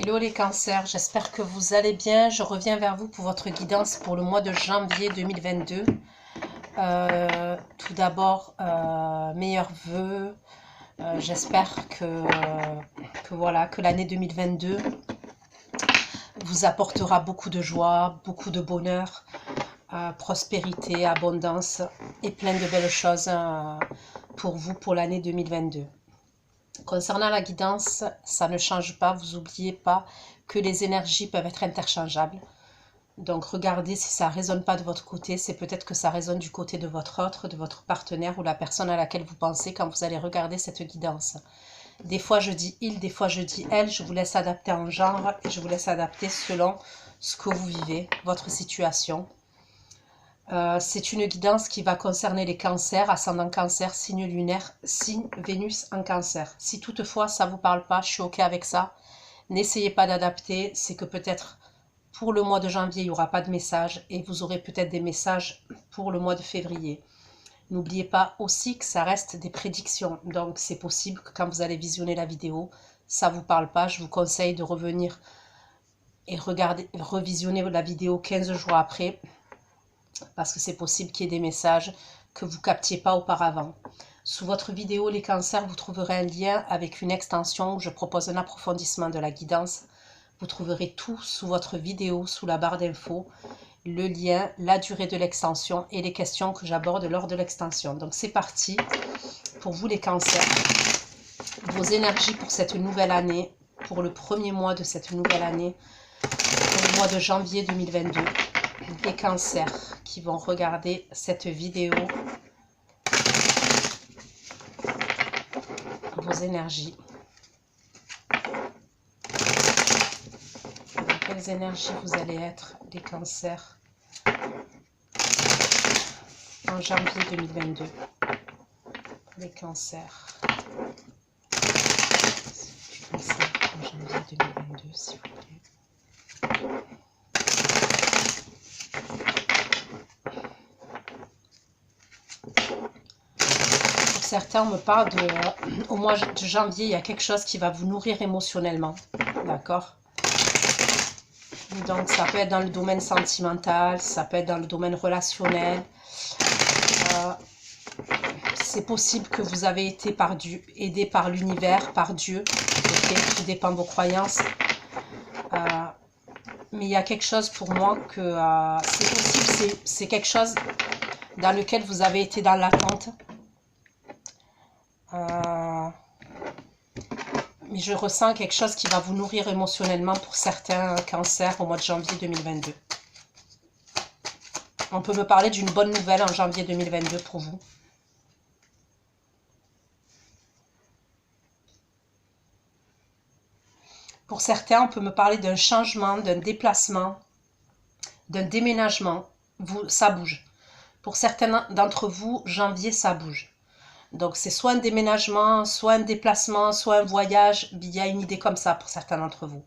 Hello les cancers, j'espère que vous allez bien. Je reviens vers vous pour votre guidance pour le mois de janvier 2022. Tout d'abord, meilleurs vœux. J'espère que l'année 2022 vous apportera beaucoup de joie, beaucoup de bonheur, prospérité, abondance et plein de belles choses pour vous pour l'année 2022. Concernant la guidance, ça ne change pas, vous n'oubliez pas que les énergies peuvent être interchangeables. Donc regardez si ça ne résonne pas de votre côté, c'est peut-être que ça résonne du côté de votre autre, de votre partenaire ou la personne à laquelle vous pensez quand vous allez regarder cette guidance. Des fois je dis il, des fois je dis elle, je vous laisse adapter en genre et je vous laisse adapter selon ce que vous vivez, votre situation. C'est une guidance qui va concerner les cancers, ascendant cancer, signe lunaire, signe Vénus en cancer. Si toutefois ça ne vous parle pas, je suis ok avec ça. N'essayez pas d'adapter, c'est que peut-être pour le mois de janvier, il n'y aura pas de message et vous aurez peut-être des messages pour le mois de février. N'oubliez pas aussi que ça reste des prédictions, donc c'est possible que quand vous allez visionner la vidéo, ça ne vous parle pas. Je vous conseille de revenir et revisionner la vidéo 15 jours après, parce que c'est possible qu'il y ait des messages que vous ne captiez pas auparavant. Sous votre vidéo les cancers, vous trouverez un lien avec une extension où je propose un approfondissement de la guidance. Vous trouverez tout sous votre vidéo, sous la barre d'infos, le lien, la durée de l'extension et les questions que j'aborde lors de l'extension. Donc c'est parti pour vous les cancers. Vos énergies pour cette nouvelle année, pour le premier mois de cette nouvelle année, pour le mois de janvier 2022. Les cancers qui vont regarder cette vidéo, vos énergies. Dans quelles énergies vous allez être, les cancers, en janvier 2022. Les cancers. Les cancers en janvier 2022, s'il vous plaît. Certains me parlent au mois de janvier, il y a quelque chose qui va vous nourrir émotionnellement, d'accord? Donc ça peut être dans le domaine sentimental, ça peut être dans le domaine relationnel. C'est possible que vous avez été aidé par l'univers, par Dieu, okay, tout dépend de vos croyances. Mais il y a quelque chose pour moi que c'est possible, c'est quelque chose dans lequel vous avez été dans l'attente. Mais je ressens quelque chose qui va vous nourrir émotionnellement pour certains cancers au mois de janvier 2022. On peut me parler d'une bonne nouvelle en janvier 2022 pour vous. Pour certains, on peut me parler d'un changement, d'un déplacement, d'un déménagement. Ça bouge. Pour certains d'entre vous, janvier, ça bouge. Donc c'est soit un déménagement, soit un déplacement, soit un voyage. Il y a une idée comme ça pour certains d'entre vous.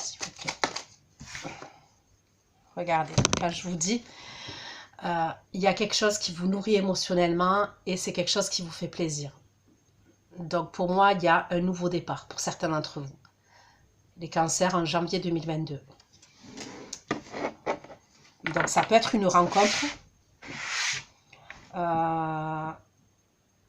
S'il vous plaît. Regardez, quand je vous dis, il y a quelque chose qui vous nourrit émotionnellement et c'est quelque chose qui vous fait plaisir. Donc pour moi, il y a un nouveau départ pour certains d'entre vous. Les cancers en janvier 2022. Donc ça peut être une rencontre.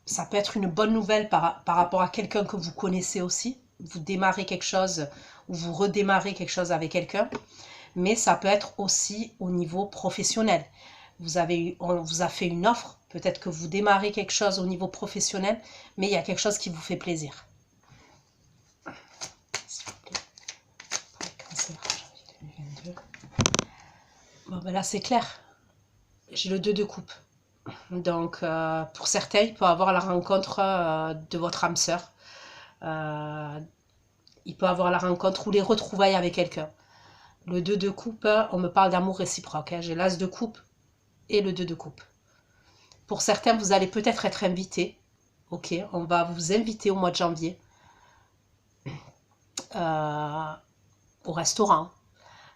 Ça peut être une bonne nouvelle par rapport à quelqu'un que vous connaissez aussi. Vous démarrez quelque chose ou vous redémarrez quelque chose avec quelqu'un. Mais ça peut être aussi au niveau professionnel. On vous a fait une offre. Peut-être que vous démarrez quelque chose au niveau professionnel, mais il y a quelque chose qui vous fait plaisir. S'il vous plaît. Pour les cancers, janvier 2022. Bon, ben là, c'est clair. J'ai le 2 de coupe. Donc, pour certains, il peut avoir la rencontre de votre âme sœur. Il peut avoir la rencontre ou les retrouvailles avec quelqu'un. Le 2 de coupe, on me parle d'amour réciproque. Hein. J'ai l'as de coupe et le 2 de coupe. Pour certains, vous allez peut-être être invité. Ok, on va vous inviter au mois de janvier au restaurant.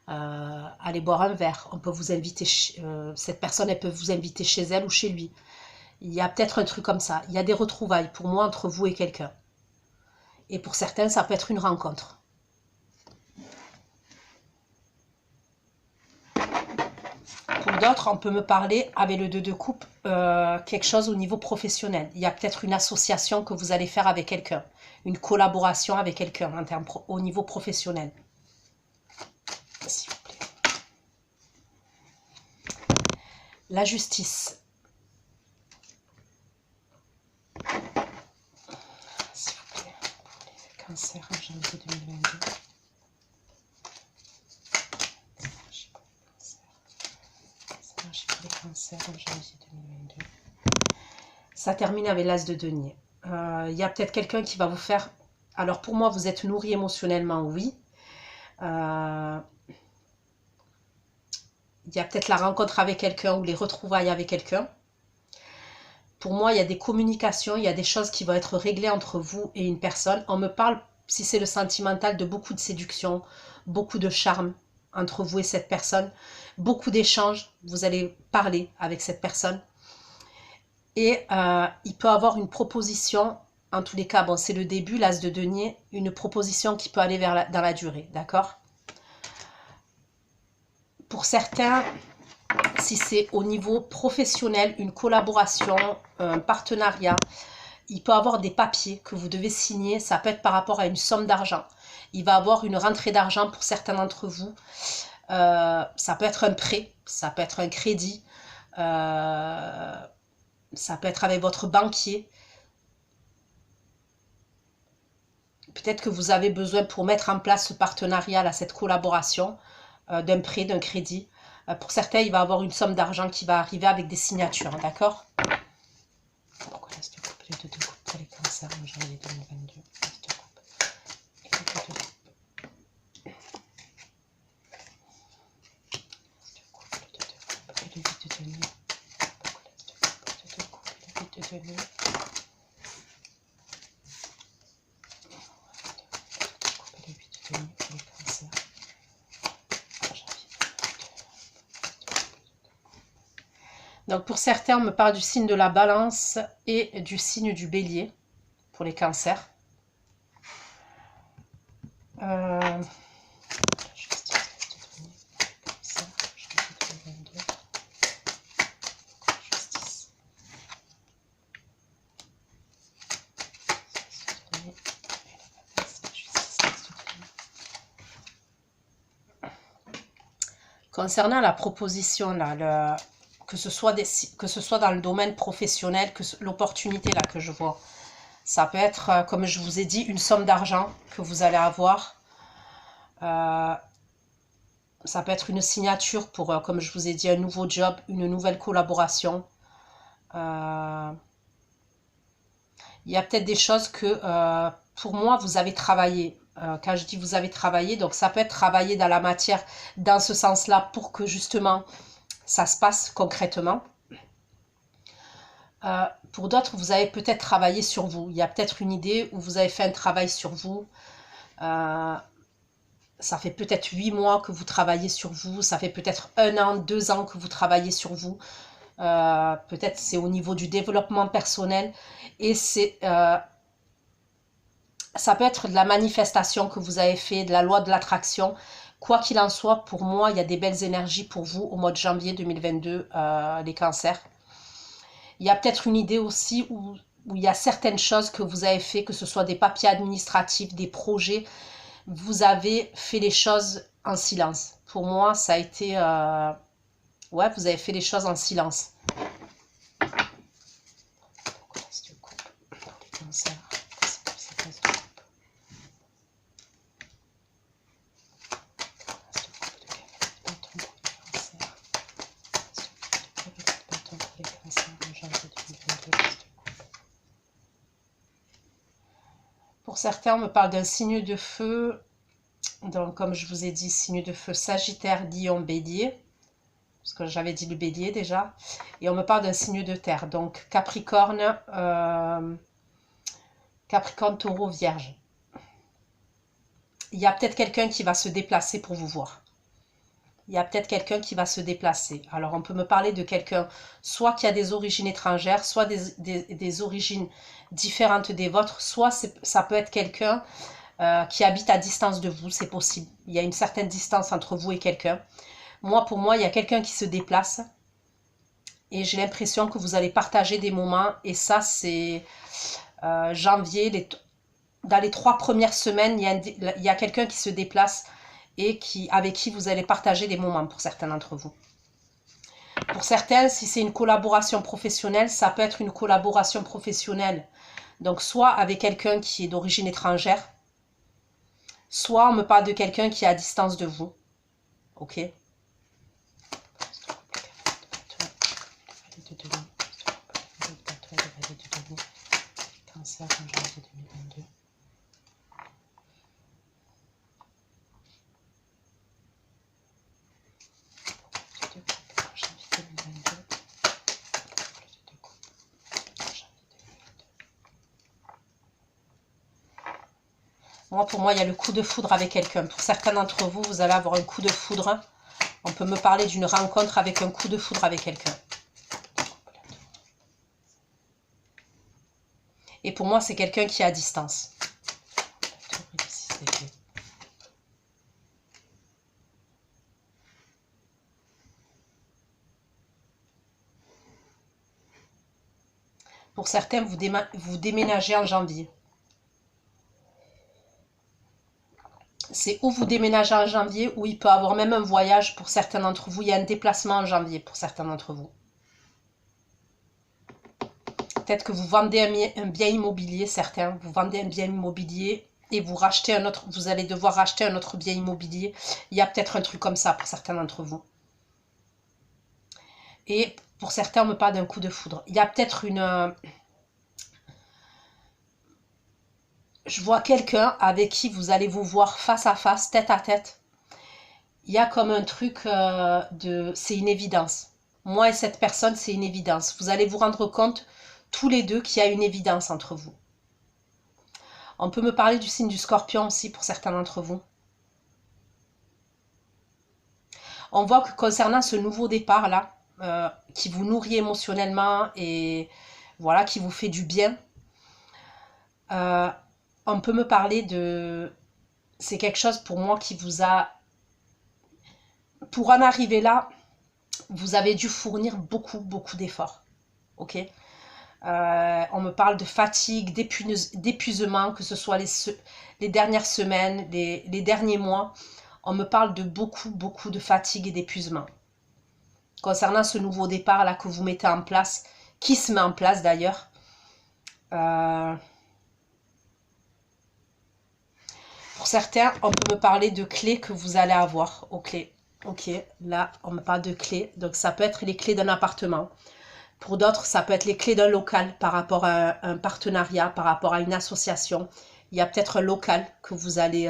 Aller boire un verre. On peut vous inviter. Cette personne, elle peut vous inviter chez elle ou chez lui. Il y a peut-être un truc comme ça. Il y a des retrouvailles pour moi entre vous et quelqu'un. Et pour certains, ça peut être une rencontre. Pour d'autres, on peut me parler, avec le 2 de coupe, quelque chose au niveau professionnel. Il y a peut-être une association que vous allez faire avec quelqu'un, une collaboration avec quelqu'un au niveau professionnel. S'il vous plaît. La justice. S'il vous plaît, pour les cancers en janvier 2022. Les cancers en janvier 2022. Ça termine avec l'as de denier. Il y a peut-être quelqu'un qui va vous faire... Alors pour moi, vous êtes nourri émotionnellement, oui. Il y a peut-être la rencontre avec quelqu'un ou les retrouvailles avec quelqu'un. Pour moi, il y a des communications, il y a des choses qui vont être réglées entre vous et une personne. On me parle, si c'est le sentimental, de beaucoup de séduction, beaucoup de charme entre vous et cette personne, beaucoup d'échanges, vous allez parler avec cette personne. Et il peut avoir une proposition, en tous les cas, bon, c'est le début, l'as de denier, une proposition qui peut aller dans la durée, d'accord? Pour certains, si c'est au niveau professionnel, une collaboration, un partenariat, il peut avoir des papiers que vous devez signer, ça peut être par rapport à une somme d'argent. Il va avoir une rentrée d'argent pour certains d'entre vous. Ça peut être un prêt, ça peut être un crédit, ça peut être avec votre banquier. Peut-être que vous avez besoin pour mettre en place ce partenariat, là, cette collaboration, d'un prêt, d'un crédit. Pour certains, il va y avoir une somme d'argent qui va arriver avec des signatures, d'accord? Pourquoi l'as de coupe, les 2 de coupe pour les cancers en janvier 2022? L'as de coupe et les 2 de coupe. L'as de coupe, le 2 de coupe et le 8 de denier. Pourquoi l'as de coupe, le 2 de coupe et le 8 de denier? Donc pour certains, on me parle du signe de la balance et du signe du bélier pour les cancers. Concernant la proposition, là, que ce soit dans le domaine professionnel, que l'opportunité là que je vois, ça peut être, comme je vous ai dit, une somme d'argent que vous allez avoir. Ça peut être une signature pour, comme je vous ai dit, un nouveau job, une nouvelle collaboration. Il y a peut-être des choses que, pour moi, vous avez travaillé. Quand je dis vous avez travaillé, donc ça peut être travailler dans la matière, dans ce sens-là, pour que justement, ça se passe concrètement. Pour d'autres, vous avez peut-être travaillé sur vous. Il y a peut-être une idée où vous avez fait un travail sur vous. Ça fait peut-être 8 mois que vous travaillez sur vous. Ça fait peut-être 1 an, 2 ans que vous travaillez sur vous. Peut-être c'est au niveau du développement personnel. Et ça peut être de la manifestation que vous avez fait, de la loi de l'attraction. Quoi qu'il en soit, pour moi, il y a des belles énergies pour vous au mois de janvier 2022, les cancers. Il y a peut-être une idée aussi où il y a certaines choses que vous avez fait, que ce soit des papiers administratifs, des projets, vous avez fait les choses en silence. Pour moi, ça a été... ouais, vous avez fait les choses en silence. Pourquoi l'as de coupe pour les cancers? Pour certains, on me parle d'un signe de feu. Donc, comme je vous ai dit, signe de feu Sagittaire, Lion, Bélier. Parce que j'avais dit le Bélier déjà. Et on me parle d'un signe de terre. Donc, Capricorne, Capricorne, Taureau, Vierge. Il y a peut-être quelqu'un qui va se déplacer pour vous voir. il y a peut-être quelqu'un qui va se déplacer. Alors, on peut me parler de quelqu'un, soit qui a des origines étrangères, soit des origines différentes des vôtres, soit ça peut être quelqu'un qui habite à distance de vous, c'est possible. Il y a une certaine distance entre vous et quelqu'un. Moi, pour moi, il y a quelqu'un qui se déplace et j'ai l'impression que vous allez partager des moments. Et ça, c'est janvier, dans les 3 premières semaines, il y a quelqu'un qui se déplace et avec qui vous allez partager des moments pour certains d'entre vous. Pour certains, si c'est une collaboration professionnelle, ça peut être une collaboration professionnelle. Donc, soit avec quelqu'un qui est d'origine étrangère, soit on me parle de quelqu'un qui est à distance de vous. Ok? Cancer en janvier 2022. Moi, pour moi, il y a le coup de foudre avec quelqu'un. Pour certains d'entre vous, vous allez avoir un coup de foudre. On peut me parler d'une rencontre avec un coup de foudre avec quelqu'un. Et pour moi, c'est quelqu'un qui est à distance. Pour certains, vous déménagez en janvier. C'est où vous déménagez en janvier, ou il peut y avoir même un voyage pour certains d'entre vous. Il y a un déplacement en janvier pour certains d'entre vous. Peut-être que vous vendez un bien immobilier, certains. Vous vendez un bien immobilier et vous rachetez un autre. Vous allez devoir racheter un autre bien immobilier. Il y a peut-être un truc comme ça pour certains d'entre vous. Et pour certains, on me parle d'un coup de foudre. Il y a peut-être une... Je vois quelqu'un avec qui vous allez vous voir face à face, tête à tête. Il y a comme un truc c'est une évidence. Moi et cette personne, c'est une évidence. Vous allez vous rendre compte tous les deux qu'il y a une évidence entre vous. On peut me parler du signe du Scorpion aussi pour certains d'entre vous. On voit que concernant ce nouveau départ là, qui vous nourrit émotionnellement et voilà, qui vous fait du bien, on peut me parler de... C'est quelque chose pour moi qui vous a... Pour en arriver là, vous avez dû fournir beaucoup d'efforts. Ok? On me parle de fatigue, d'épuisement, que ce soit les dernières semaines, les derniers mois. On me parle de beaucoup de fatigue et d'épuisement. Concernant ce nouveau départ là que vous mettez en place, qui se met en place d'ailleurs, pour certains, on peut me parler de clés que vous allez avoir. Ok, là, on me parle de clés. Donc, ça peut être les clés d'un appartement. Pour d'autres, ça peut être les clés d'un local par rapport à un partenariat, par rapport à une association. Il y a peut-être un local que vous allez...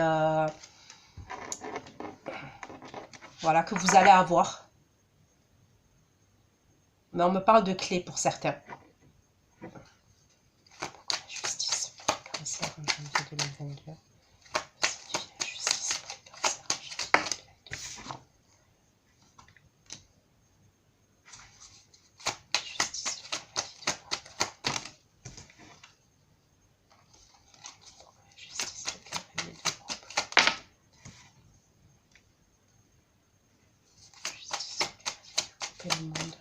voilà, que vous allez avoir. Mais on me parle de clés pour certains. Justice, cancer en janvier 2022. Le monde.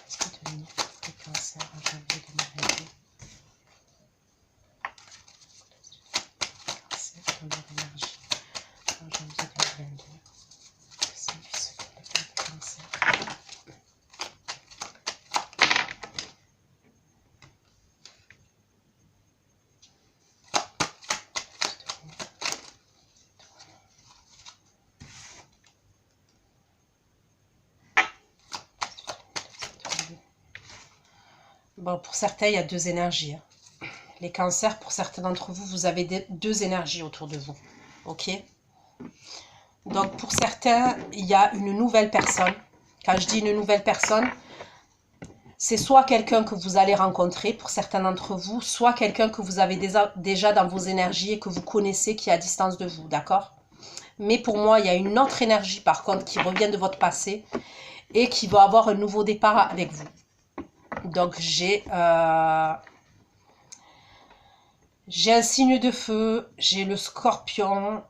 Est-ce que devenir le cancer en janvier 2022? Cancer dans leur énergie en janvier 2022. Que signifie ce que le cancer? Bon, pour certains, il y a deux énergies. Les cancers, pour certains d'entre vous, vous avez deux énergies autour de vous. Ok? Donc, pour certains, il y a une nouvelle personne. Quand je dis une nouvelle personne, C'est soit quelqu'un que vous allez rencontrer pour certains d'entre vous, soit quelqu'un que vous avez déjà dans vos énergies et que vous connaissez qui est à distance de vous, d'accord? Mais pour moi, il y a une autre énergie par contre qui revient de votre passé et qui va avoir un nouveau départ avec vous. Donc j'ai un signe de feu, j'ai le scorpion.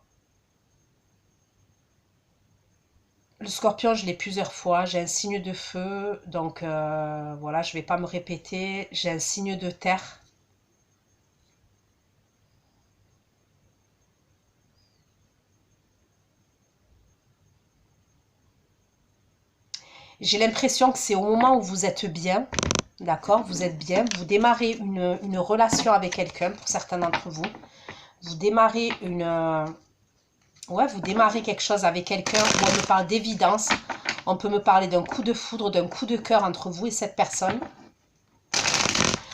Le scorpion, je l'ai plusieurs fois. J'ai un signe de feu, donc voilà, je ne vais pas me répéter. J'ai un signe de terre. J'ai l'impression que c'est au moment où vous êtes bien, d'accord? Vous êtes bien, vous démarrez une relation avec quelqu'un, pour certains d'entre vous. Vous démarrez vous démarrez quelque chose avec quelqu'un où on me parle d'évidence. On peut me parler d'un coup de foudre, d'un coup de cœur entre vous et cette personne.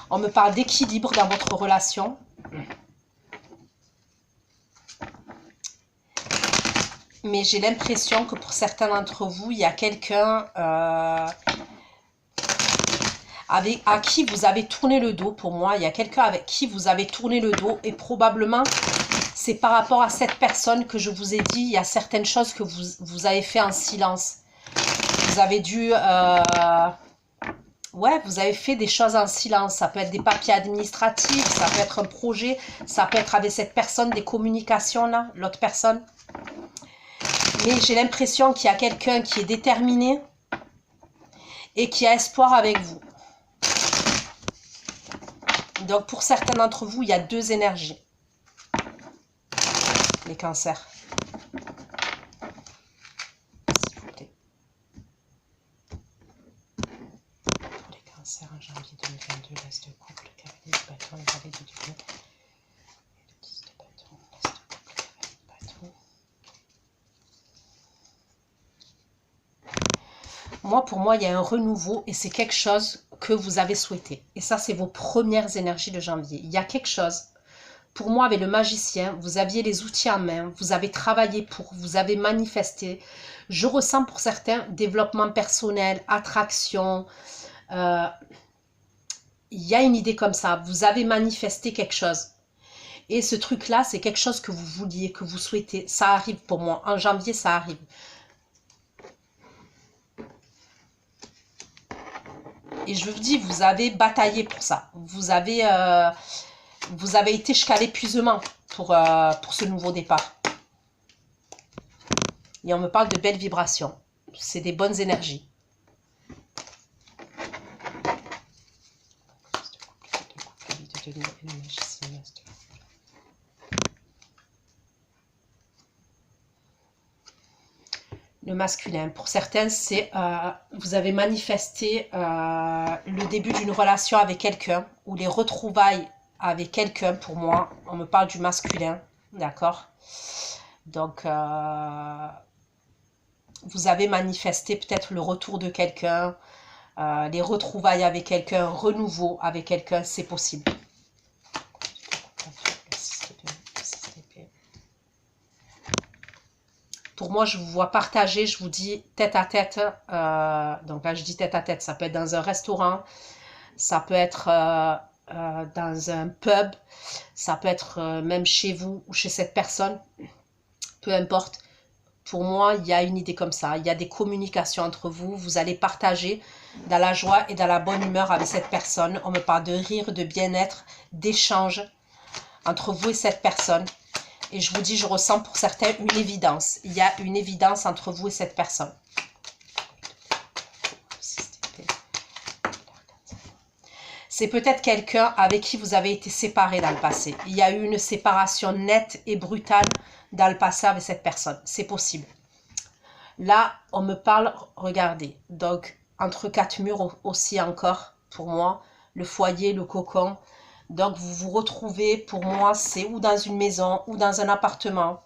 On me parle d'équilibre dans votre relation. Mais j'ai l'impression que pour certains d'entre vous, il y a quelqu'un à qui vous avez tourné le dos. Pour moi, il y a quelqu'un avec qui vous avez tourné le dos et probablement c'est par rapport à cette personne que je vous ai dit, il y a certaines choses que vous avez fait en silence. Vous avez dû... vous avez fait des choses en silence. Ça peut être des papiers administratifs, ça peut être un projet, ça peut être avec cette personne, des communications là, l'autre personne. Mais j'ai l'impression qu'il y a quelqu'un qui est déterminé et qui a espoir avec vous. Donc pour certains d'entre vous, il y a deux énergies. Les cancers. S'il vous plaît. Pour les cancers en janvier 2022, l'as de couple, cavalier de bâton, le valet de Dieu. Et le 10 de bâton, l'as de couple, cavalier de bâton. Pour moi, il y a un renouveau et c'est quelque chose que vous avez souhaité. Et ça, c'est vos premières énergies de janvier. Il y a quelque chose. Pour moi, avec le magicien, vous aviez les outils en main, vous avez travaillé pour, vous avez manifesté. Je ressens pour certains développement personnel, attraction. Il y a une idée comme ça. Vous avez manifesté quelque chose. Et ce truc-là, c'est quelque chose que vous vouliez, que vous souhaitez. Ça arrive pour moi. En janvier, ça arrive. Et je vous dis, vous avez bataillé pour ça. Vous avez été jusqu'à l'épuisement pour ce nouveau départ. Et on me parle de belles vibrations. C'est des bonnes énergies. Le masculin, pour certains, c'est vous avez manifesté le début d'une relation avec quelqu'un ou les retrouvailles avec quelqu'un. Pour moi, on me parle du masculin, d'accord? Donc, vous avez manifesté peut-être le retour de quelqu'un, les retrouvailles avec quelqu'un, un renouveau avec quelqu'un, c'est possible. Pour moi, je vous vois partager, je vous dis tête à tête. Donc là, je dis tête à tête. Ça peut être dans un restaurant, ça peut être dans un pub, ça peut être même chez vous ou chez cette personne. Peu importe. Pour moi, il y a une idée comme ça. Il y a des communications entre vous. Vous allez partager dans la joie et dans la bonne humeur avec cette personne. On me parle de rire, de bien-être, d'échange entre vous et cette personne. Et je vous dis, je ressens pour certains une évidence. Il y a une évidence entre vous et cette personne. C'est peut-être quelqu'un avec qui vous avez été séparé dans le passé. Il y a eu une séparation nette et brutale dans le passé avec cette personne. C'est possible. Là, on me parle, regardez, donc entre quatre murs aussi encore, pour moi, le foyer, le cocon. Donc, vous vous retrouvez, pour moi, c'est ou dans une maison ou dans un appartement.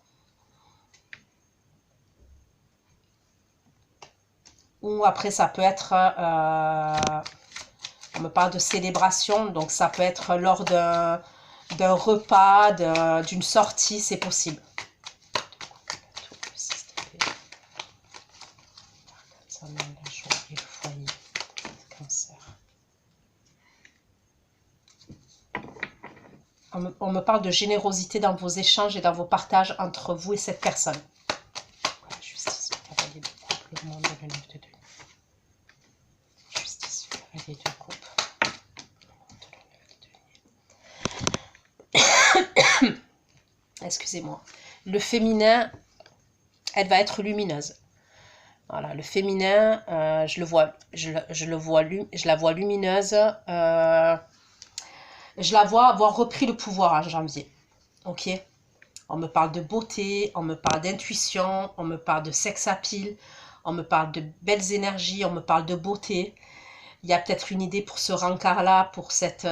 Ou après, ça peut être, on me parle de célébration, donc ça peut être lors d'un repas, d'une sortie, c'est possible. La joie et le foyer, cancer. On me parle de générosité dans vos échanges et dans vos partages entre vous et cette personne. Voilà, justice, le cavalier de coupe, le monde et le 9 de denier. Justice, le cavalier de coupe, le monde et le 9 de denier. Excusez-moi. Le féminin, elle va être lumineuse. Voilà, le féminin, je la vois lumineuse. Je la vois avoir repris le pouvoir en janvier. Ok? On me parle de beauté, on me parle d'intuition, on me parle de sex appeal, on me parle de belles énergies, on me parle de beauté. Il y a peut-être une idée pour ce rencard-là, pour cette...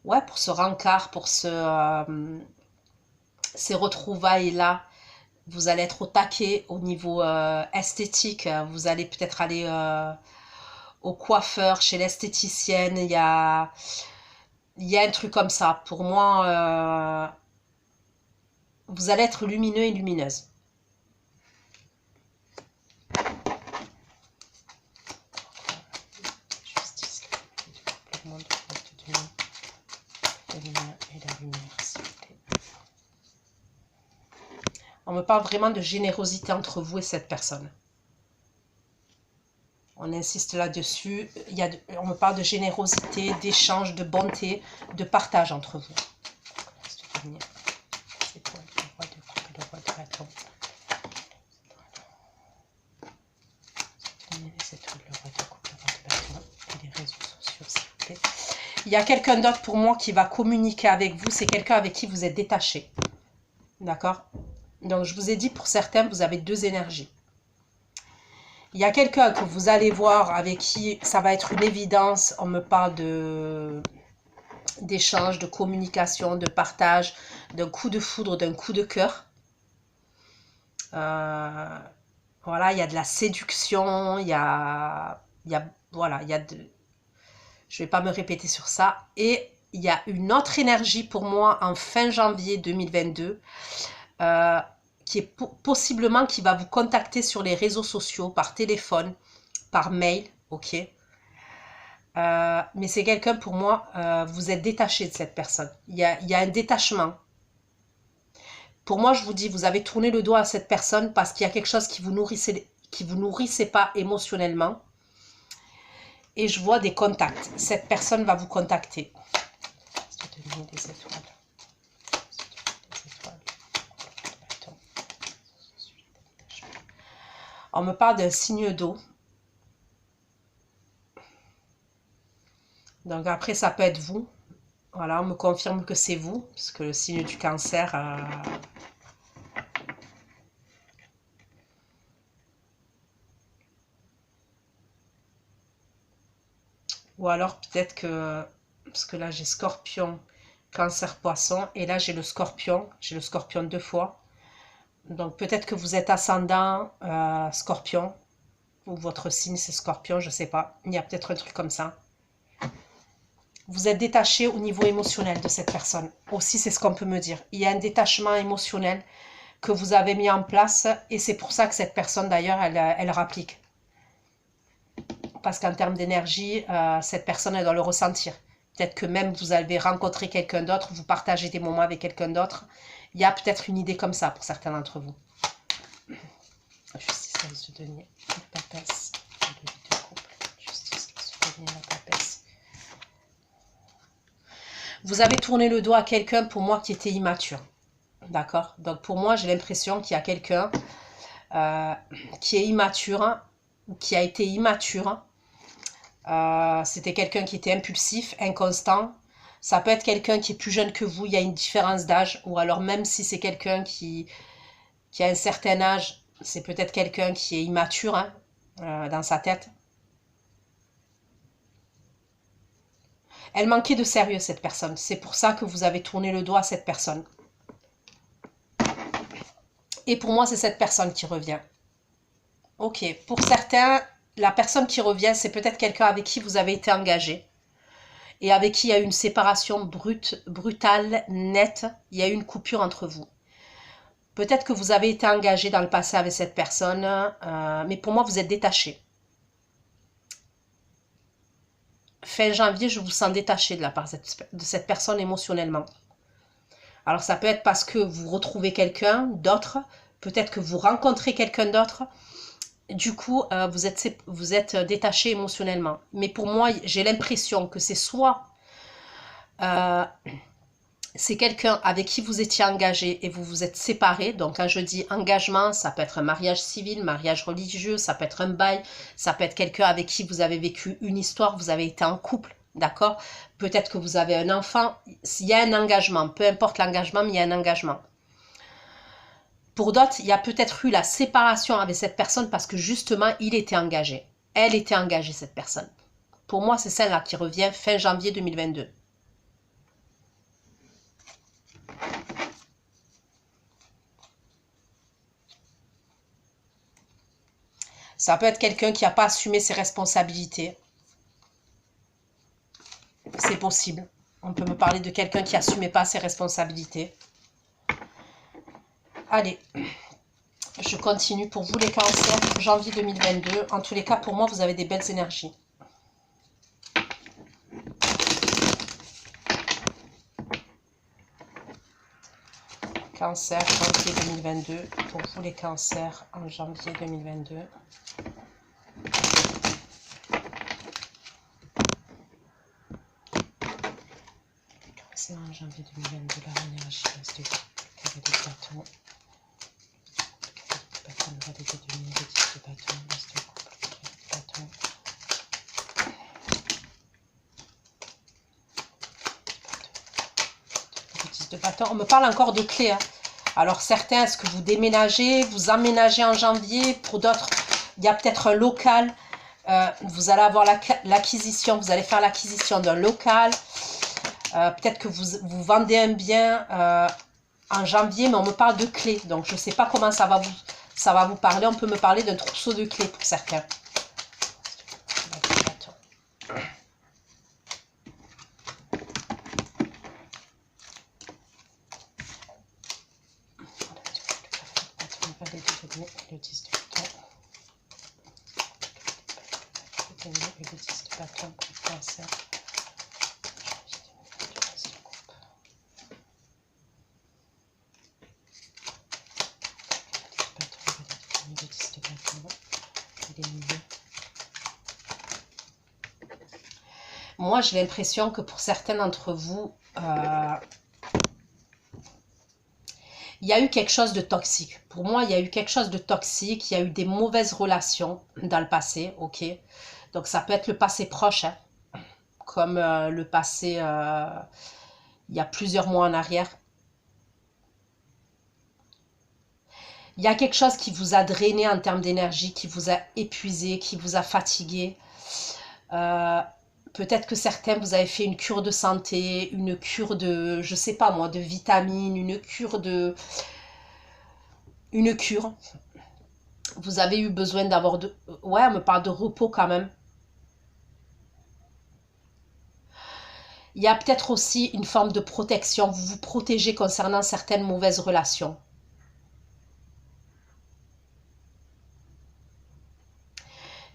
ouais, pour ce rencard, pour ces retrouvailles-là. Vous allez être au taquet au niveau esthétique. Vous allez peut-être aller au coiffeur, chez l'esthéticienne. Il y a un truc comme ça. Pour moi, vous allez être lumineux et lumineuse. Justice, le monde et la lumière, s'il vous plaît. On me parle vraiment de générosité entre vous et cette personne. On insiste là-dessus. On me parle de générosité, d'échange, de bonté, de partage entre vous. C'est quoi le roi de coupe, le roi de bâton? C'est tout, le roi de coupe, le roi de bâton et les réseaux sociaux, s'il vous plaît. Il y a quelqu'un d'autre pour moi qui va communiquer avec vous. C'est quelqu'un avec qui vous êtes détaché. D'accord? Donc, je vous ai dit, pour certains, vous avez deux énergies. Il y a quelqu'un que vous allez voir avec qui ça va être une évidence. On me parle d'échange, de communication, de partage, d'un coup de foudre, d'un coup de cœur. Voilà, il y a de la séduction, voilà, je ne vais pas me répéter sur ça. Et il y a une autre énergie pour moi en fin janvier 2022 qui est possiblement qui va vous contacter sur les réseaux sociaux, par téléphone, par mail, ok. Mais c'est quelqu'un pour moi, vous êtes détaché de cette personne. Il y a un détachement. Pour moi, je vous dis, vous avez tourné le dos à cette personne parce qu'il y a quelque chose qui vous nourrissait pas émotionnellement. Et je vois des contacts. Cette personne va vous contacter. Des étoiles. On me parle d'un signe d'eau. Donc après, ça peut être vous. Voilà, on me confirme que c'est vous, parce que le signe du cancer... Ou alors peut-être que... Parce que là, j'ai scorpion, cancer, poisson. Et là, j'ai le scorpion. J'ai le scorpion 2 fois. Donc peut-être que vous êtes ascendant scorpion. Ou votre signe, c'est scorpion, je ne sais pas. Il y a peut-être un truc comme ça. Vous êtes détaché au niveau émotionnel de cette personne. Aussi, c'est ce qu'on peut me dire. Il y a un détachement émotionnel que vous avez mis en place. Et c'est pour ça que cette personne, d'ailleurs, elle rapplique. Parce qu'en termes d'énergie, cette personne, elle doit le ressentir. Peut-être que même vous avez rencontré quelqu'un d'autre, vous partagez des moments avec quelqu'un d'autre. Il y a peut-être une idée comme ça pour certains d'entre vous. Justice, de denier, la papesse, le de couple. Justice, le denier, la papesse. Vous avez tourné le dos à quelqu'un, pour moi, qui était immature. D'accord? Donc, pour moi, j'ai l'impression qu'il y a quelqu'un qui est immature, ou qui a été immature. C'était quelqu'un qui était impulsif, inconstant. Ça peut être quelqu'un qui est plus jeune que vous, il y a une différence d'âge. Ou alors, même si c'est quelqu'un qui a un certain âge, c'est peut-être quelqu'un qui est immature dans sa tête. Elle manquait de sérieux, cette personne. C'est pour ça que vous avez tourné le dos à cette personne. Et pour moi, c'est cette personne qui revient. Ok, pour certains, la personne qui revient, c'est peut-être quelqu'un avec qui vous avez été engagé. Et avec qui il y a eu une séparation brutale, nette. Il y a eu une coupure entre vous. Peut-être que vous avez été engagé dans le passé avec cette personne, mais pour moi, vous êtes détaché. fin janvier, je vous sens détaché de la part de cette personne émotionnellement. Alors, ça peut être parce que vous retrouvez quelqu'un d'autre, peut-être que vous rencontrez quelqu'un d'autre. Du coup, vous êtes détaché émotionnellement. Mais pour moi, j'ai l'impression que c'est soit c'est quelqu'un avec qui vous étiez engagé et vous vous êtes séparés. Donc, quand je dis engagement, ça peut être un mariage civil, mariage religieux, ça peut être un bail, ça peut être quelqu'un avec qui vous avez vécu une histoire, vous avez été en couple, d'accord? Peut-être que vous avez un enfant. Il y a un engagement, peu importe l'engagement, mais il y a un engagement. Pour d'autres, il y a peut-être eu la séparation avec cette personne parce que justement, il était engagé. Elle était engagée, cette personne. Pour moi, c'est celle-là qui revient fin janvier 2022. Ça peut être quelqu'un qui n'a pas assumé ses responsabilités. C'est possible. On peut me parler de quelqu'un qui n'assumait pas ses responsabilités. Allez, je continue pour vous les cancers, janvier 2022. En tous les cas, pour moi, vous avez des belles énergies. Cancer, janvier 2022. Pour vous les cancers, en janvier 2022. Cancer, en janvier 2022, la énergie reste de carré de bâton. Bâton, le valet de demi, le 10 de bâton, reste de couple, de bâton. Le 10 de bâton. On me parle encore de clés, hein. Alors certains, est-ce que vous déménagez, vous emménagez en janvier? Pour d'autres, il y a peut-être un local. Vous allez avoir l'acquisition, vous allez faire l'acquisition d'un local. Peut-être que vous vendez un bien en janvier, mais on me parle de clés. Donc je ne sais pas comment ça va vous parler. On peut me parler d'un trousseau de clés pour certains. Le 10 de bâton. Le 10 de bâton pour le cancer. Le 10 de bâton. Moi, j'ai l'impression que pour certains d'entre vous, il y a eu quelque chose de toxique. Pour moi, il y a eu quelque chose de toxique. Il y a eu des mauvaises relations dans le passé, ok? Donc, ça peut être le passé proche, hein, comme le passé il y a plusieurs mois en arrière. Il y a quelque chose qui vous a drainé en termes d'énergie, qui vous a épuisé, qui vous a fatigué. Peut-être que certains, vous avez fait une cure de santé, une cure de, je sais pas moi, de vitamines, une cure de... Une cure. Vous avez eu besoin d'avoir de... Ouais, on me parle de repos quand même. Il y a peut-être aussi une forme de protection. Vous vous protégez concernant certaines mauvaises relations.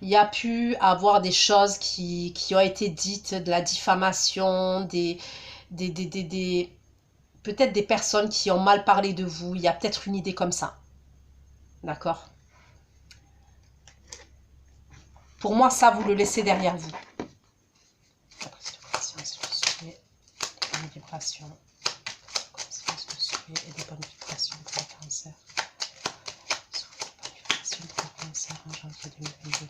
Il y a pu avoir des choses qui ont été dites, de la diffamation, peut-être des personnes qui ont mal parlé de vous. Il y a peut-être une idée comme ça. D'accord? Pour moi, ça, vous le laissez derrière vous. La prise de conscience, le souhait, les bonnes vibrations. Conscience, le souhait et des bonnes vibrations pour le cancer. Souhait, bonnes vibrations pour le cancer en janvier 2022.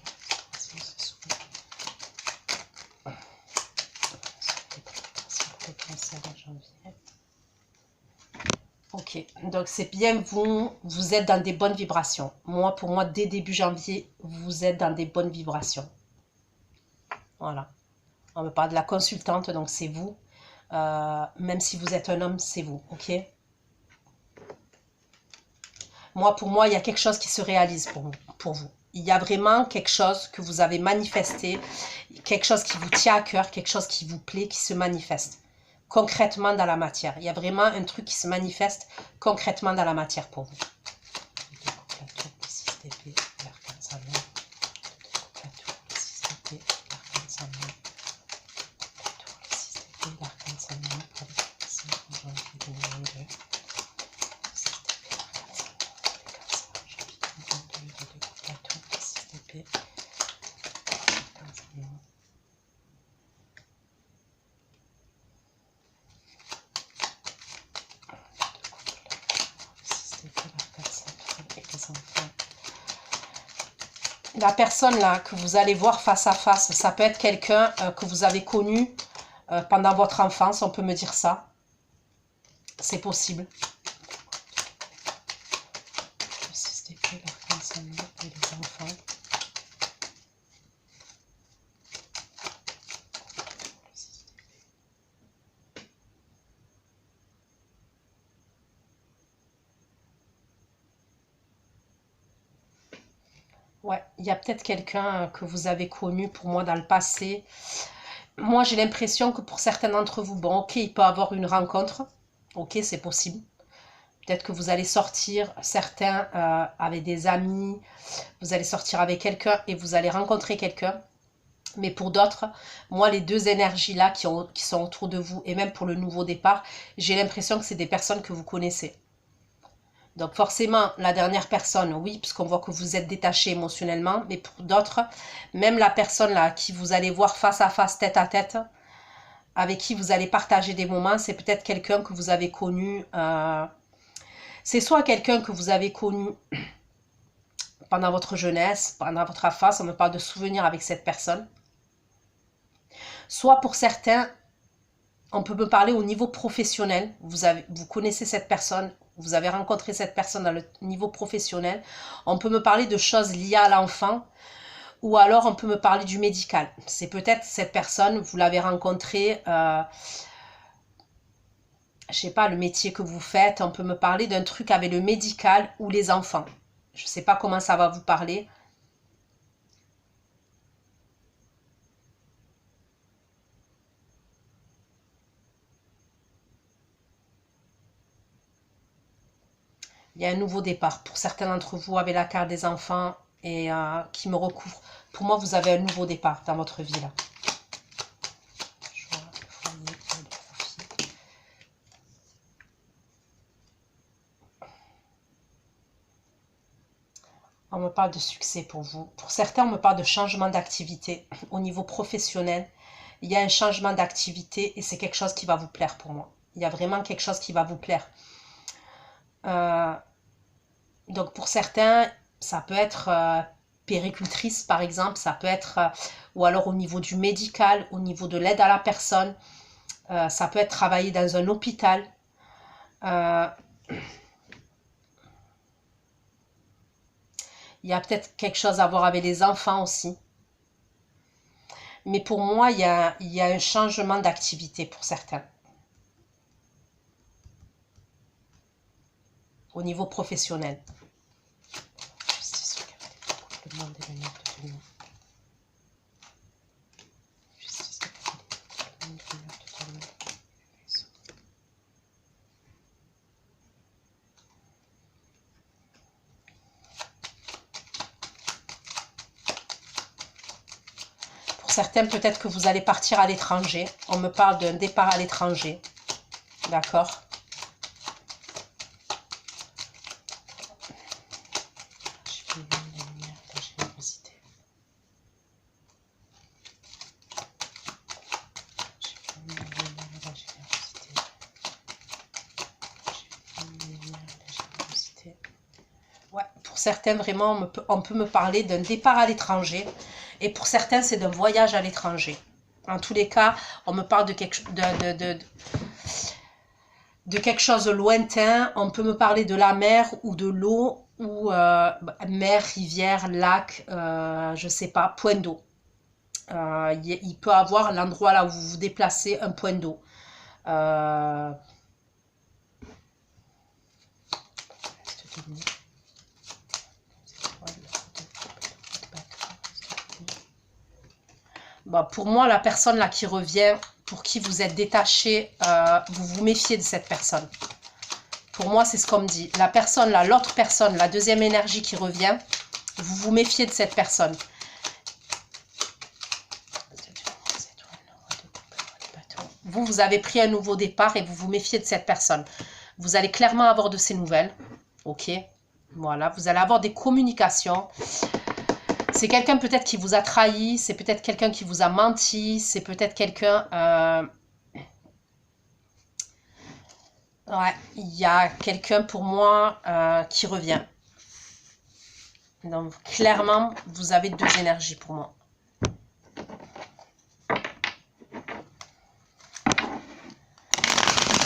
Conscience, le souhait. Souhait, bonnes vibrations pour le cancer en janvier. Ok, donc c'est bien vous êtes dans des bonnes vibrations. Moi, pour moi, dès début janvier, vous êtes dans des bonnes vibrations. Voilà. On me parle de la consultante, donc c'est vous. Même si vous êtes un homme, c'est vous, ok? Moi, pour moi, il y a quelque chose qui se réalise pour vous. Il y a vraiment quelque chose que vous avez manifesté, quelque chose qui vous tient à cœur, quelque chose qui vous plaît, qui se manifeste concrètement dans la matière. Il y a vraiment un truc qui se manifeste concrètement dans la matière pour vous. La personne là que vous allez voir face à face, ça peut être quelqu'un que vous avez connu pendant votre enfance, on peut me dire ça. C'est possible. Ouais, il y a peut-être quelqu'un que vous avez connu pour moi dans le passé. Moi, j'ai l'impression que pour certains d'entre vous, bon, ok, il peut y avoir une rencontre. Ok, c'est possible. Peut-être que vous allez sortir, certains avec des amis, vous allez sortir avec quelqu'un et vous allez rencontrer quelqu'un. Mais pour d'autres, moi, les deux énergies-là qui sont autour de vous, et même pour le nouveau départ, j'ai l'impression que c'est des personnes que vous connaissez. Donc forcément, la dernière personne, oui, puisqu'on voit que vous êtes détaché émotionnellement, mais pour d'autres, même la personne là qui vous allez voir face à face, tête à tête, avec qui vous allez partager des moments, c'est peut-être quelqu'un que vous avez connu. C'est soit quelqu'un que vous avez connu pendant votre jeunesse, pendant votre enfance, on me parle de souvenirs avec cette personne. Soit pour certains, on peut me parler au niveau professionnel. Vous connaissez cette personne, vous avez rencontré cette personne dans le niveau professionnel. On peut me parler de choses liées à l'enfant ou alors on peut me parler du médical. C'est peut-être cette personne, vous l'avez rencontrée, je sais pas, le métier que vous faites. On peut me parler d'un truc avec le médical ou les enfants. Je sais pas comment ça va vous parler. Il y a un nouveau départ. Pour certains d'entre vous, avec la carte des enfants et qui me recouvre. Pour moi, vous avez un nouveau départ dans votre vie là. On me parle de succès pour vous. Pour certains, on me parle de changement d'activité au niveau professionnel. Il y a un changement d'activité et c'est quelque chose qui va vous plaire pour moi. Il y a vraiment quelque chose qui va vous plaire. Donc pour certains, ça peut être péricultrice par exemple, ça peut être, ou alors au niveau du médical, au niveau de l'aide à la personne, ça peut être travailler dans un hôpital. Il y a peut-être quelque chose à voir avec les enfants aussi. Mais pour moi, il y a un changement d'activité pour certains. Au niveau professionnel. Pour certains, peut-être que vous allez partir à l'étranger. On me parle d'un départ à l'étranger. D'accord ? Ouais, pour certains, vraiment, on peut me parler d'un départ à l'étranger. Et pour certains, c'est d'un voyage à l'étranger. En tous les cas, on me parle de quelque chose de lointain. On peut me parler de la mer ou de l'eau, ou mer, rivière, lac, je sais pas, point d'eau. Il peut avoir l'endroit là où vous vous déplacez, un point d'eau. Bon, pour moi, la personne là qui revient, pour qui vous êtes détaché, vous vous méfiez de cette personne. Pour moi, c'est ce qu'on me dit. La personne là, l'autre personne, la deuxième énergie qui revient, vous vous méfiez de cette personne. Vous avez pris un nouveau départ et vous vous méfiez de cette personne. Vous allez clairement avoir de ces nouvelles. Ok, voilà, vous allez avoir des communications. C'est quelqu'un peut-être qui vous a trahi, c'est peut-être quelqu'un qui vous a menti, c'est peut-être quelqu'un... ouais, il y a quelqu'un pour moi qui revient. Donc clairement, vous avez deux énergies pour moi.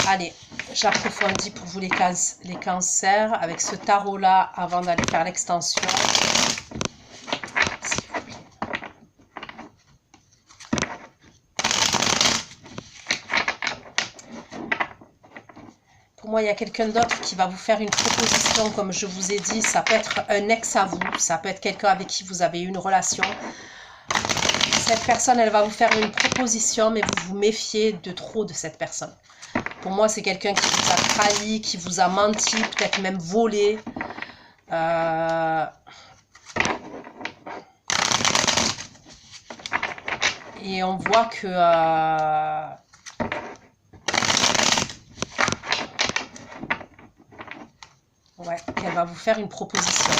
Allez, j'approfondis pour vous les cancers avec ce tarot-là avant d'aller faire l'extension. Pour moi, il y a quelqu'un d'autre qui va vous faire une proposition, comme je vous ai dit. Ça peut être un ex à vous, ça peut être quelqu'un avec qui vous avez eu une relation. Cette personne, elle va vous faire une proposition, mais vous vous méfiez de trop de cette personne. Pour moi, c'est quelqu'un qui vous a trahi, qui vous a menti, peut-être même volé. Et on voit que... ouais, qu'elle va vous faire une proposition.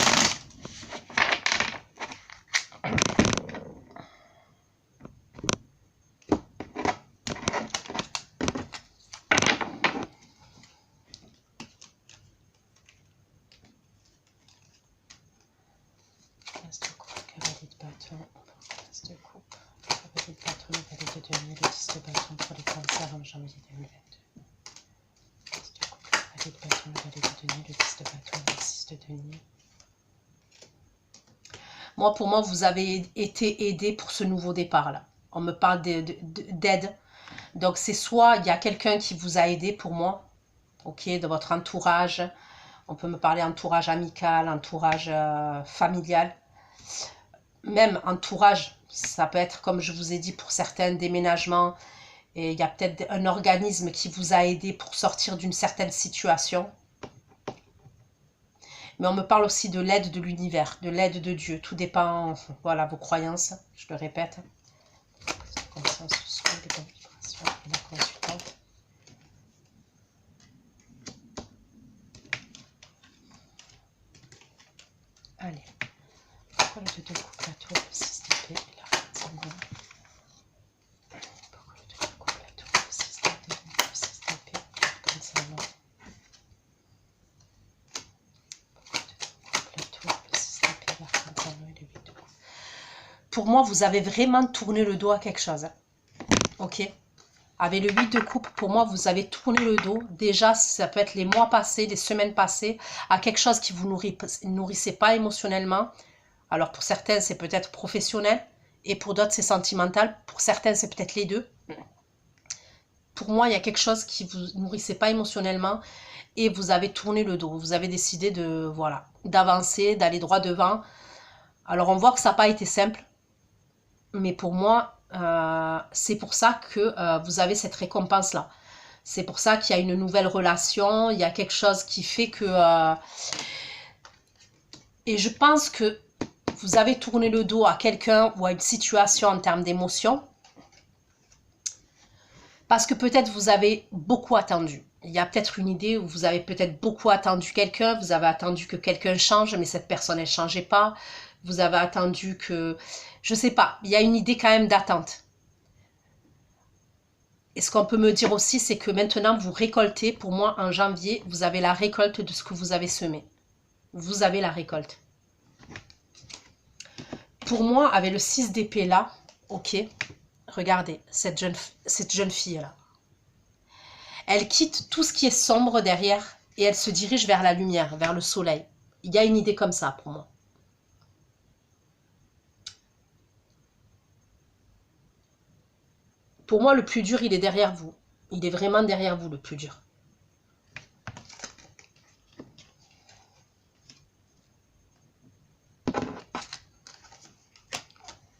Moi, pour moi, vous avez été aidé pour ce nouveau départ-là. On me parle d'aide. Donc, c'est soit il y a quelqu'un qui vous a aidé pour moi, ok, de votre entourage. On peut me parler entourage amical, entourage familial. Même entourage, ça peut être, comme je vous ai dit, pour certains déménagements. Et il y a peut-être un organisme qui vous a aidé pour sortir d'une certaine situation. Mais on me parle aussi de l'aide de l'univers, de l'aide de Dieu. Tout dépend, voilà, vos croyances, je le répète. Allez. Pourquoi le 2 de coupe, la tour, le 6 d'épée et la reine sanguine? Pourquoi le 2 de coupe, la tour, le 6 d'épée, le 6 d'épée et la reine sanguine? Pour moi, vous avez vraiment tourné le dos à quelque chose. Ok? Avec le 8 de coupe, pour moi, vous avez tourné le dos. Déjà, ça peut être les mois passés, les semaines passées, à quelque chose qui vous nourrissait pas émotionnellement. Alors, pour certains, c'est peut-être professionnel. Et pour d'autres, c'est sentimental. Pour certains, c'est peut-être les deux. Pour moi, il y a quelque chose qui vous nourrissait pas émotionnellement. Et vous avez tourné le dos. Vous avez décidé de, voilà, d'avancer, d'aller droit devant. Alors, on voit que ça n'a pas été simple. Mais pour moi, c'est pour ça que vous avez cette récompense-là. C'est pour ça qu'il y a une nouvelle relation, il y a quelque chose qui fait que... et je pense que vous avez tourné le dos à quelqu'un ou à une situation en termes d'émotion. Parce que peut-être vous avez beaucoup attendu. Il y a peut-être une idée où vous avez peut-être beaucoup attendu quelqu'un, vous avez attendu que quelqu'un change, mais cette personne, elle ne changeait pas. Vous avez attendu que... Je ne sais pas, il y a une idée quand même d'attente. Et ce qu'on peut me dire aussi, c'est que maintenant, vous récoltez. Pour moi, en janvier, vous avez la récolte de ce que vous avez semé. Vous avez la récolte. Pour moi, avec le 6 d'épée là, ok, regardez, cette jeune fille-là. Elle quitte tout ce qui est sombre derrière et elle se dirige vers la lumière, vers le soleil. Il y a une idée comme ça pour moi. Pour moi, le plus dur, il est derrière vous. Il est vraiment derrière vous, le plus dur.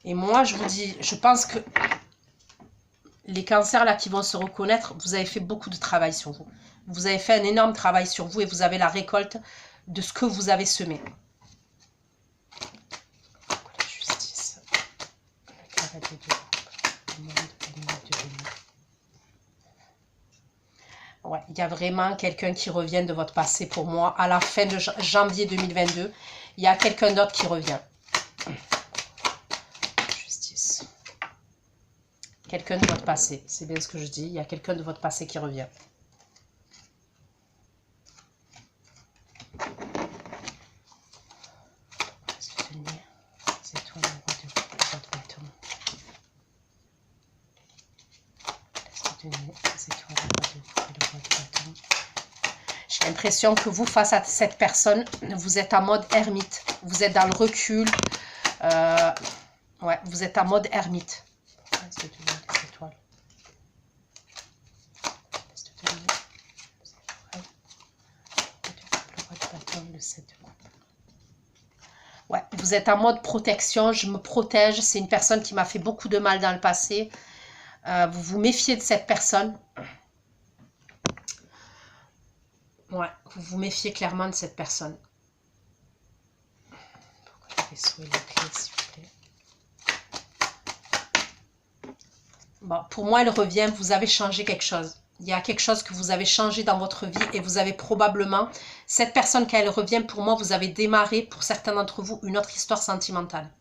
Et moi, je vous dis, je pense que les cancers là qui vont se reconnaître, vous avez fait beaucoup de travail sur vous. Vous avez fait un énorme travail sur vous et vous avez la récolte de ce que vous avez semé. La justice, le carré de deux, le monde, le monde de l'ennemi. Ouais, il y a vraiment quelqu'un qui revient de votre passé pour moi. À la fin de janvier 2022, il y a quelqu'un d'autre qui revient. Justice. Quelqu'un de votre passé, c'est bien ce que je dis. Il y a quelqu'un de votre passé qui revient. J'ai l'impression que vous, face à cette personne, vous êtes en mode ermite. Vous êtes dans le recul. Ouais, vous êtes en mode ermite. Ouais, vous êtes en mode protection. Je me protège. C'est une personne qui m'a fait beaucoup de mal dans le passé. Vous vous méfiez de cette personne. Ouais, vous vous méfiez clairement de cette personne. Pourquoi les vaisseaux et les clés, s'il vous plaît? Bon, pour moi, elle revient. Vous avez changé quelque chose. Il y a quelque chose que vous avez changé dans votre vie et vous avez probablement... Cette personne, quand elle revient, pour moi, vous avez démarré, pour certains d'entre vous, une autre histoire sentimentale.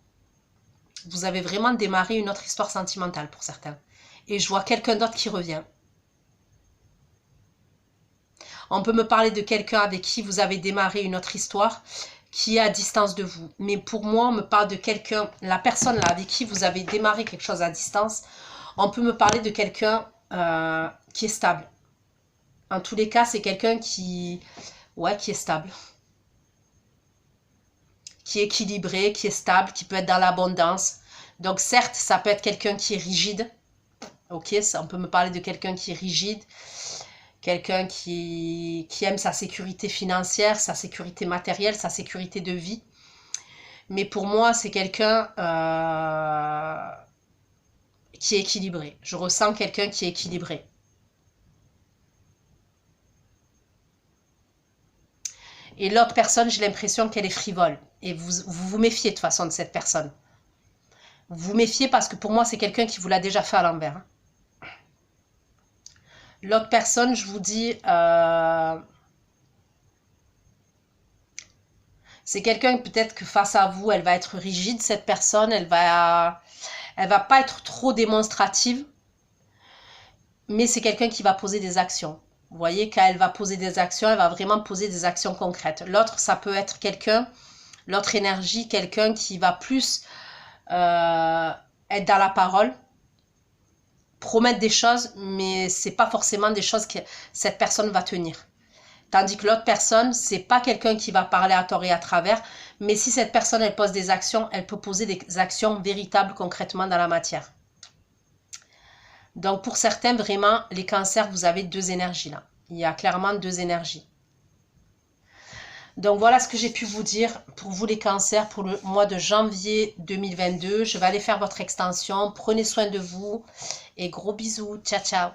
Vous avez vraiment démarré une autre histoire sentimentale pour certains. Et je vois quelqu'un d'autre qui revient. On peut me parler de quelqu'un avec qui vous avez démarré une autre histoire qui est à distance de vous. Mais pour moi, on me parle de quelqu'un, la personne là avec qui vous avez démarré quelque chose à distance, on peut me parler de quelqu'un qui est stable. En tous les cas, c'est quelqu'un qui est stable. Qui est équilibré, qui est stable, qui peut être dans l'abondance. Donc certes, ça peut être quelqu'un qui est rigide. Ok, on peut me parler de quelqu'un qui est rigide. Quelqu'un qui aime sa sécurité financière, sa sécurité matérielle, sa sécurité de vie. Mais pour moi, c'est quelqu'un qui est équilibré. Je ressens quelqu'un qui est équilibré. Et l'autre personne, j'ai l'impression qu'elle est frivole. Et vous méfiez de toute façon de cette personne. Vous vous méfiez parce que pour moi, c'est quelqu'un qui vous l'a déjà fait à l'envers. L'autre personne, je vous dis, c'est quelqu'un peut-être que face à vous, elle va être rigide, cette personne, elle va pas être trop démonstrative, mais c'est quelqu'un qui va poser des actions. Vous voyez, quand elle va poser des actions, elle va vraiment poser des actions concrètes. L'autre, ça peut être quelqu'un, l'autre énergie, quelqu'un qui va plus être dans la parole, promettre des choses, mais c'est pas forcément des choses que cette personne va tenir. Tandis que l'autre personne, c'est pas quelqu'un qui va parler à tort et à travers, mais si cette personne, elle pose des actions, elle peut poser des actions véritables concrètement dans la matière. Donc pour certains, vraiment, les cancers, vous avez deux énergies là. Il y a clairement deux énergies. Donc voilà ce que j'ai pu vous dire pour vous les cancers pour le mois de janvier 2022. Je vais aller faire votre extension. Prenez soin de vous et gros bisous. Ciao, ciao.